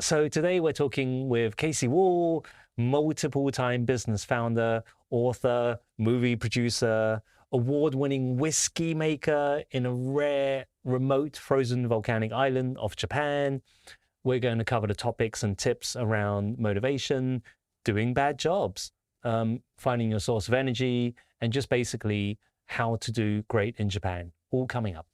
So today we're talking with Casey Wahl, multiple-time business founder, author, movie producer, award-winning whiskey maker in a rare, remote, frozen volcanic island of Japan. We're going to cover the topics and tips around motivation, doing bad jobs, finding your source of energy, and just basically how to do great in Japan. All coming up.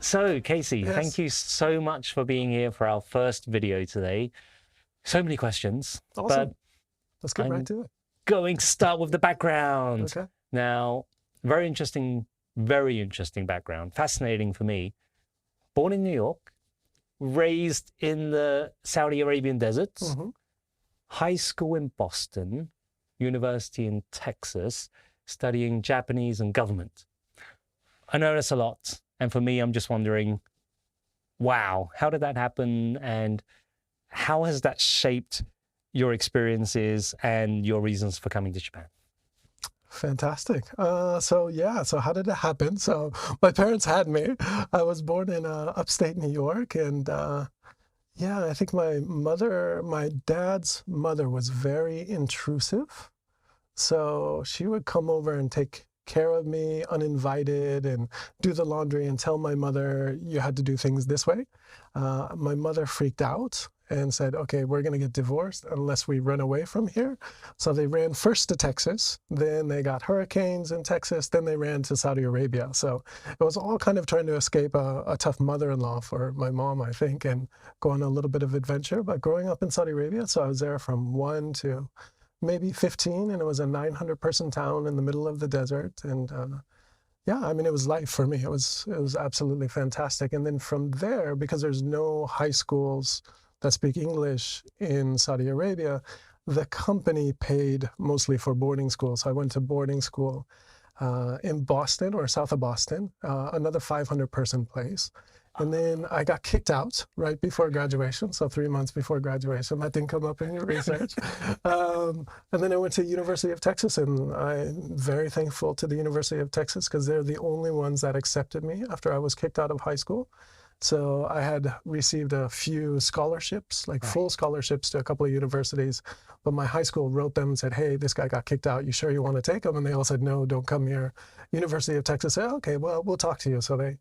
So, Casey, Yes. Thank you so much for being here for our first video today. So many questions, Awesome. but Let's get I'm right to it. going to start with the background. Okay. Now, very interesting background, fascinating for me. Born in New York, raised in the Saudi Arabian deserts, high school in Boston, university in Texas, studying Japanese and government. I know that's a lot. And for me, I'm just wondering, wow, how did that happen? And how has that shaped your experiences and your reasons for coming to Japan? Fantastic. So how did it happen? So my parents had me. I was born in upstate New York, and I think my dad's mother was very intrusive. So she would come over and take care of me uninvited and do the laundry and tell my mother, you had to do things this way. My mother freaked out and said, okay, we're going to get divorced unless we run away from here. So they ran first to Texas, then they got hurricanes in Texas, then they ran to Saudi Arabia. So it was all kind of trying to escape a tough mother-in-law for my mom, I think, and go on a little bit of adventure. But growing up in Saudi Arabia, so I was there from 1 to maybe 15, and it was a 900-person town in the middle of the desert. And it was life for me. It was absolutely fantastic. And then from there, because there's no high schools that speak English in Saudi Arabia, the company paid mostly for boarding school. So I went to boarding school in Boston, or south of Boston, another 500-person place. And then I got kicked out right before graduation, so 3 months before graduation. That didn't come up in your research. And then I went to University of Texas, and I'm very thankful to the University of Texas because they're the only ones that accepted me after I was kicked out of high school. So I had received a few scholarships, like full scholarships to a couple of universities, but my high school wrote them and said, hey, this guy got kicked out. You sure you want to take him? And they all said, no, don't come here. University of Texas said, okay, well, we'll talk to you. So they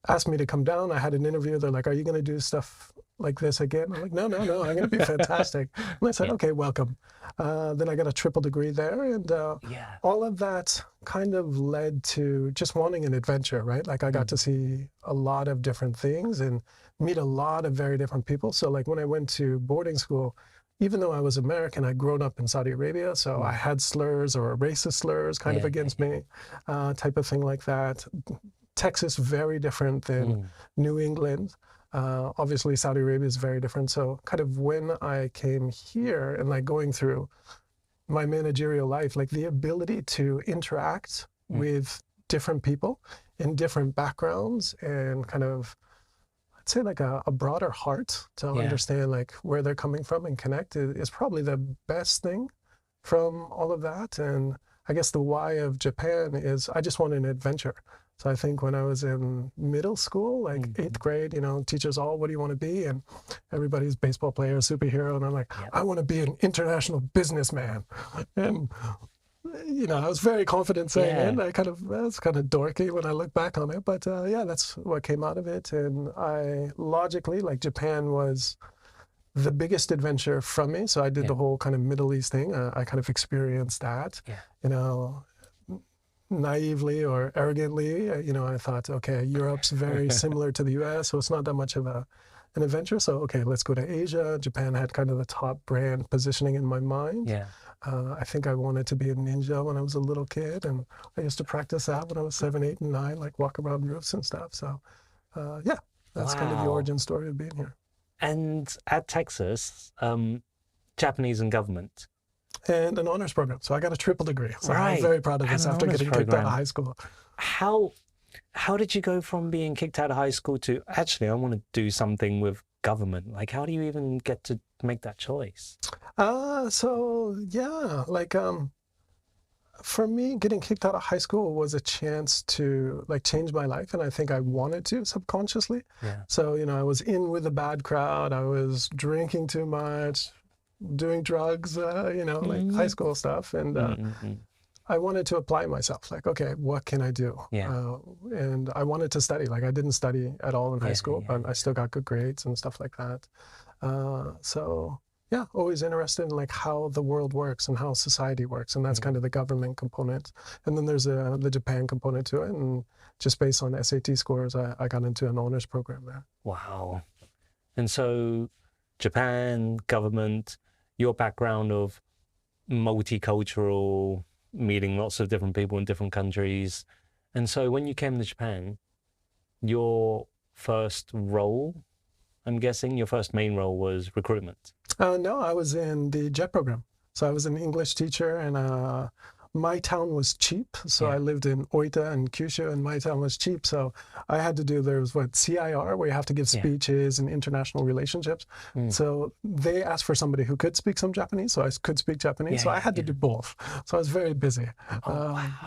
asked me to come down. I had an interview. They're like, are you going to do stuff like this again? I'm like, no, I'm going to be fantastic. And I said, okay, welcome. Then I got a triple degree there. And all of that kind of led to just wanting an adventure, right? Like I got to see a lot of different things and meet a lot of very different people. So like when I went to boarding school, even though I was American, I'd grown up in Saudi Arabia. So I had slurs or racist slurs kind of against me, type of thing like that. Texas, very different than New England. Obviously, Saudi Arabia is very different. So kind of when I came here and like going through my managerial life, like the ability to interact with different people in different backgrounds and kind of, I'd say like a broader heart to understand like where they're coming from and connect is probably the best thing from all of that. And I guess the why of Japan is I just want an adventure. So I think when I was in middle school, like 8th grade, teachers all, what do you want to be? And everybody's baseball player, superhero. And I'm like, I want to be an international businessman. And, I was very confident saying it. That's kind of dorky when I look back on it. But that's what came out of it. And I logically, like Japan was the biggest adventure from me. So I did the whole kind of Middle East thing. I kind of experienced that, naively or arrogantly, I thought, okay, Europe's very similar to the US, so it's not that much of an adventure. So, okay, let's go to Asia. Japan had kind of the top brand positioning in my mind. I think I wanted to be a ninja when I was a little kid, and I used to practice that when I was 7, 8, and 9, like walk around roofs and stuff. So, that's kind of the origin story of being here. And at Texas, Japanese and government. And an honors program. So I got a triple degree. So I'm very proud of this after getting kicked out of high school. How did you go from being kicked out of high school to, actually, I want to do something with government? Like, how do you even get to make that choice? So yeah, like for me, getting kicked out of high school was a chance to like change my life, and I think I wanted to subconsciously. Yeah. So, I was in with a bad crowd. I was drinking too much, doing drugs, like high school stuff, and I wanted to apply myself. Like, okay, what can I do? Yeah. And I wanted to study. Like, I didn't study at all in high school, but I still got good grades and stuff like that. So yeah, always interested in like how the world works and how society works, and that's kind of the government component. And then there's the Japan component to it, and just based on SAT scores, I got into an honors program there. Wow. And so Japan, government, your background of multicultural, meeting lots of different people in different countries. And so when you came to Japan, your first role, I'm guessing, your first main role was recruitment. No, I was in the JET program. So I was an English teacher, and my town was cheap. So I lived in Oita and Kyushu, and my town was cheap. So I had to do, CIR, where you have to give speeches and international relationships. So they asked for somebody who could speak some Japanese. So I could speak Japanese. So I had to do both. So I was very busy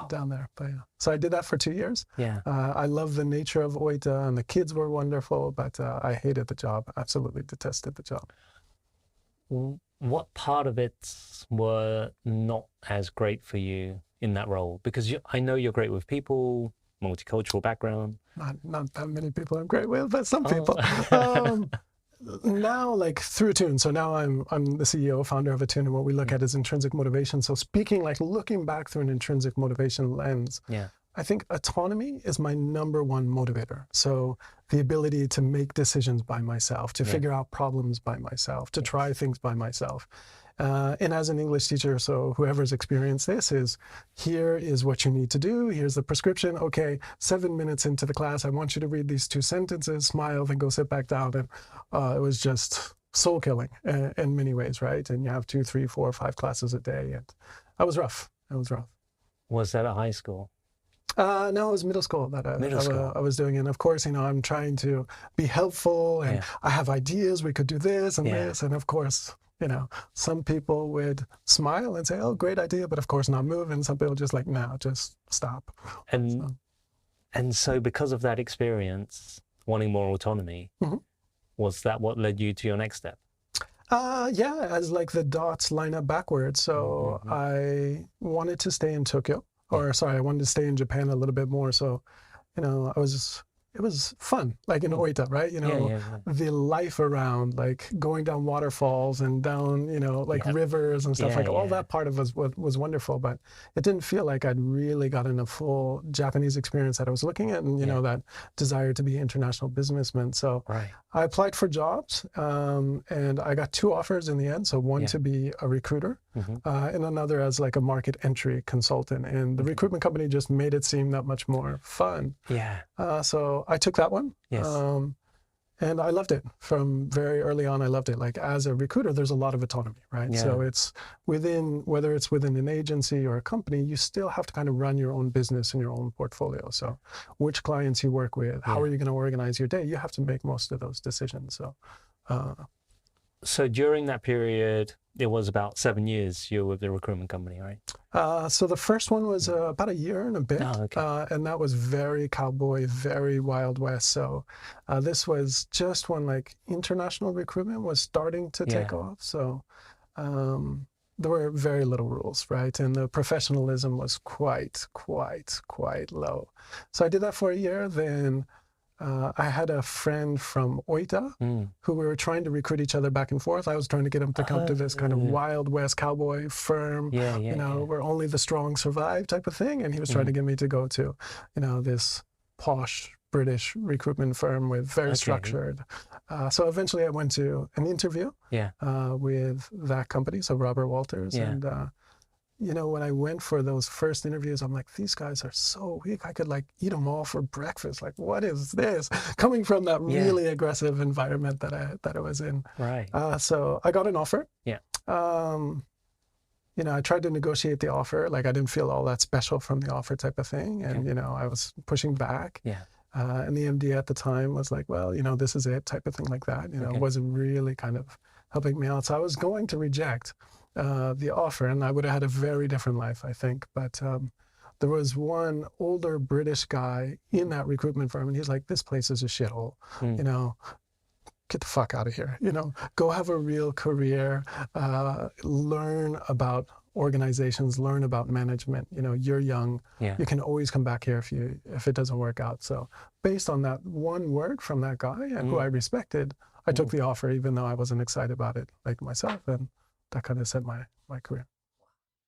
down there. But yeah. So I did that for 2 years. Yeah. I love the nature of Oita, and the kids were wonderful, but I hated the job. Absolutely detested the job. What part of it were not as great for you in that role? Because I know you're great with people, multicultural background. Not that many people I'm great with, but some people. Now, like through Attune, so now I'm the CEO, founder of Attune, and what we look at is intrinsic motivation. So speaking, like looking back through an intrinsic motivation lens, I think autonomy is my number one motivator. So the ability to make decisions by myself, to figure out problems by myself, to try things by myself. And as an English teacher, so whoever's experienced this here is what you need to do. Here's the prescription. Okay, 7 minutes into the class, I want you to read these 2 sentences, smile, then go sit back down. And it was just soul killing in many ways, right? And you have 2, 3, 4, 5 classes a day. And that was rough. It was rough. Was that at high school? No, it was middle school that I was doing. And of course, I'm trying to be helpful, and I have ideas. We could do this and this. And of course, some people would smile and say, oh, great idea, but of course not move. And some people just like, no, just stop. And so because of that experience, wanting more autonomy, was that what led you to your next step? Yeah, as like the dots line up backwards. So I wanted to stay in Tokyo. I wanted to stay in Japan a little bit more. So, it was fun, like in Oita, right? The life around, like going down waterfalls and down, rivers and stuff all that part of us was wonderful, but it didn't feel like I'd really gotten a full Japanese experience that I was looking at, and, that desire to be an international businessman. So I applied for jobs, and I got 2 offers in the end. So one to be a recruiter, and another as like a market entry consultant. And the recruitment company just made it seem that much more fun. So I took that one. And I loved it from very early on. I loved it. Like as a recruiter, there's a lot of autonomy, right? So it's whether it's within an agency or a company, you still have to kind of run your own business and your own portfolio. So which clients you work with, how are you going to organize your day? You have to make most of those decisions. So during that period, it was about 7 years you were with the recruitment company, right? So the first one was about a year and a bit. And that was very cowboy, very Wild West. So this was just when like international recruitment was starting to take off. So there were very little rules, right? And the professionalism was quite low. So I did that for a year. Then I had a friend from Oita who we were trying to recruit each other back and forth. I was trying to get him to come to this kind of Wild West cowboy firm, where only the strong survive type of thing. And he was trying to get me to go to, this posh British recruitment firm with very structured. So eventually I went to an interview with that company, so Robert Walters. And when I went for those first interviews, I'm like, these guys are so weak. I could like eat them all for breakfast. Like, what is this? Coming from that really aggressive environment that I was in. Right. So I got an offer. I tried to negotiate the offer. Like I didn't feel all that special from the offer type of thing. And, I was pushing back. And the MD at the time was like, well, this is it, type of thing like that. Wasn't really kind of helping me out. So I was going to reject the offer, and I would have had a very different life, I think. But there was one older British guy in that recruitment firm, and he's like, this place is a shithole, get the fuck out of here, go have a real career, learn about organizations, learn about management. You're young, you can always come back here if it doesn't work out. So based on that one word from that guy, and who I respected, I took the offer, even though I wasn't excited about it like myself, and that kind of set my career.